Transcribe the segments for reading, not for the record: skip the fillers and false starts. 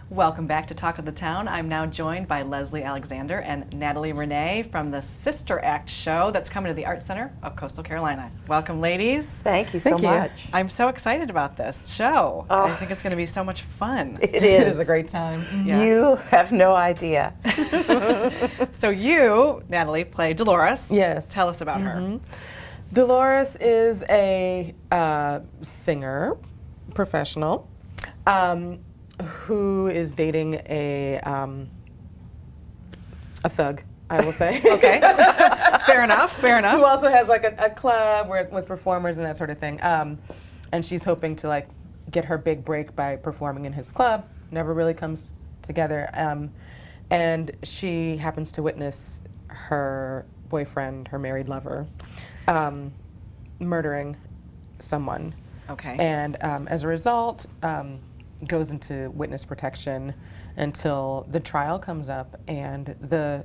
Welcome back to Talk of the Town. I'm now joined by Leslie Alexander and Natalie Renee from the Sister Act show that's coming to the Art Center of Coastal Carolina. Welcome, ladies. Thank you so much. I'm so excited about this show. I think it's going to be so much fun. It is. It is a great time. Yeah. You have no idea. So you, Natalie, play Dolores. Yes. Tell us about her. Dolores is a singer, professional, who is dating a thug, I will say. Okay. Fair enough. Fair enough. Who also has like a club with performers and that sort of thing. And she's hoping to like get her big break by performing in his club. Never really comes together. And she happens to witness her boyfriend, her married lover, murdering someone. Okay. And as a result, goes into witness protection until the trial comes up, and the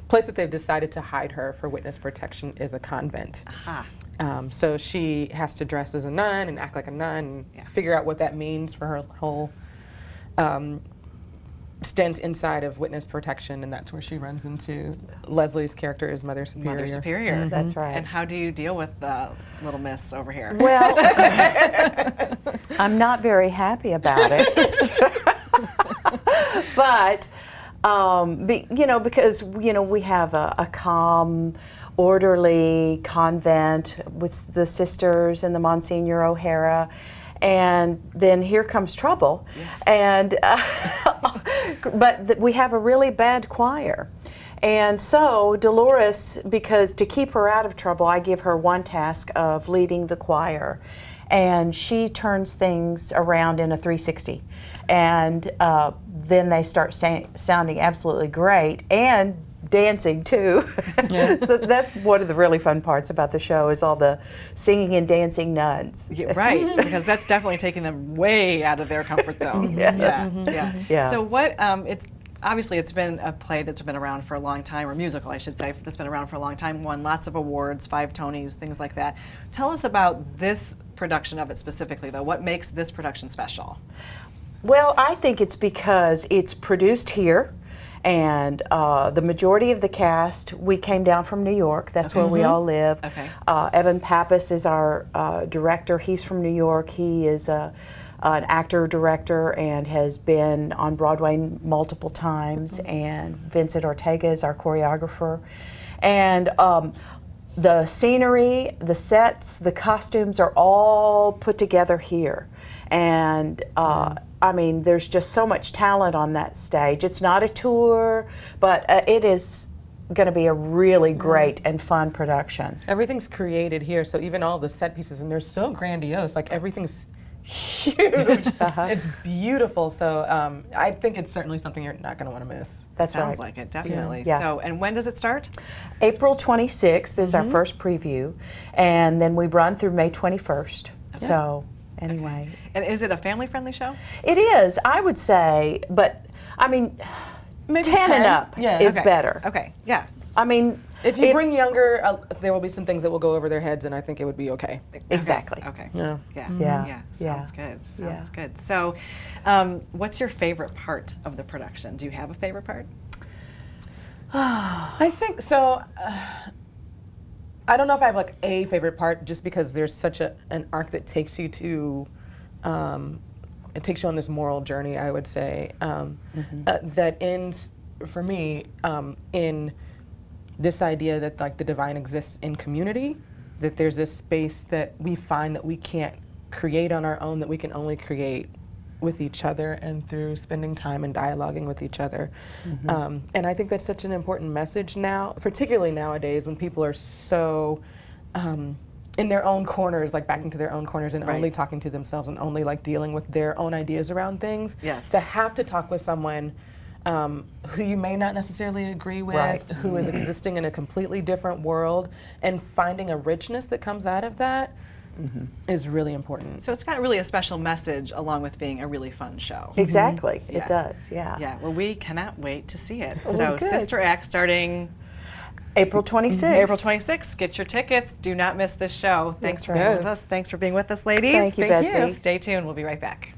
place that they've decided to hide her for witness protection is a convent. Aha. So she has to dress as a nun and act like a nun and figure out what that means for her whole stint inside of witness protection, and that's where she runs into Leslie's character as Mother Superior. Mother Superior. That's right. And how do you deal with little miss over here? Well, I'm not very happy about it. But, because, we have a calm, orderly convent with the sisters and the Monsignor O'Hara. And then here comes trouble. Yes. And but we have a really bad choir. And so Dolores, because to keep her out of trouble, I give her one task of leading the choir. And she turns things around in a 360. And then they start sounding absolutely great and dancing too. Yeah. So that's one of the really fun parts about the show is all the singing and dancing nuns. Yeah, right, because that's definitely taking them way out of their comfort zone. Yes. Yeah. So what, it's been a play that's been around for a long time, or musical I should say, that's been around for a long time, won lots of awards, 5 Tonys, things like that. Tell us about this production of it specifically though. What makes this production special? Well, I think it's because it's produced here. And the majority of the cast, we came down from New York. That's where we all live. Okay. Evan Pappas is our director. He's from New York. He is an actor-director and has been on Broadway multiple times. And Vincent Ortega is our choreographer. And the scenery, the sets, the costumes are all put together here. And I mean, there's just so much talent on that stage. It's not a tour, but it is going to be a really great and fun production. Everything's created here, so even all the set pieces, and they're so grandiose, like everything's huge. It's beautiful, so I think it's certainly something you're not going to want to miss. That's Sounds right. like it, definitely. Yeah. So, and when does it start? April 26th is our first preview, and then we run through May 21st. So, anyway. And is it a family-friendly show? It is, I would say, but I mean, Maybe 10 and up is better. Okay, yeah. I mean, If you bring younger, there will be some things that will go over their heads, and I think it would be okay. exactly. Okay. Yeah. Yeah. Yeah. Sounds good. Yeah. Sounds good. So, what's your favorite part of the production? Do you have a favorite part? I think so. I don't know if I have like a favorite part, just because there's such an arc that takes you to, it takes you on this moral journey, I would say, that ends, for me, in this idea that like the divine exists in community, that there's this space that we find that we can't create on our own, that we can only create with each other and through spending time and dialoguing with each other. And I think that's such an important message now, particularly nowadays when people are so in their own corners, like back into their own corners and only talking to themselves and only like dealing with their own ideas around things. Yes. To have to talk with someone who you may not necessarily agree with, who is existing in a completely different world, and finding a richness that comes out of that is really important. So it's got really a special message along with being a really fun show. Exactly, Yeah. it does, yeah. Yeah, well, we cannot wait to see it. Well, So good. Sister Act starting April 26th. April 26th. Get your tickets. Do not miss this show. Thanks for being with us. Thanks for being with us, ladies. Thank you, Betsy. Stay tuned. We'll be right back.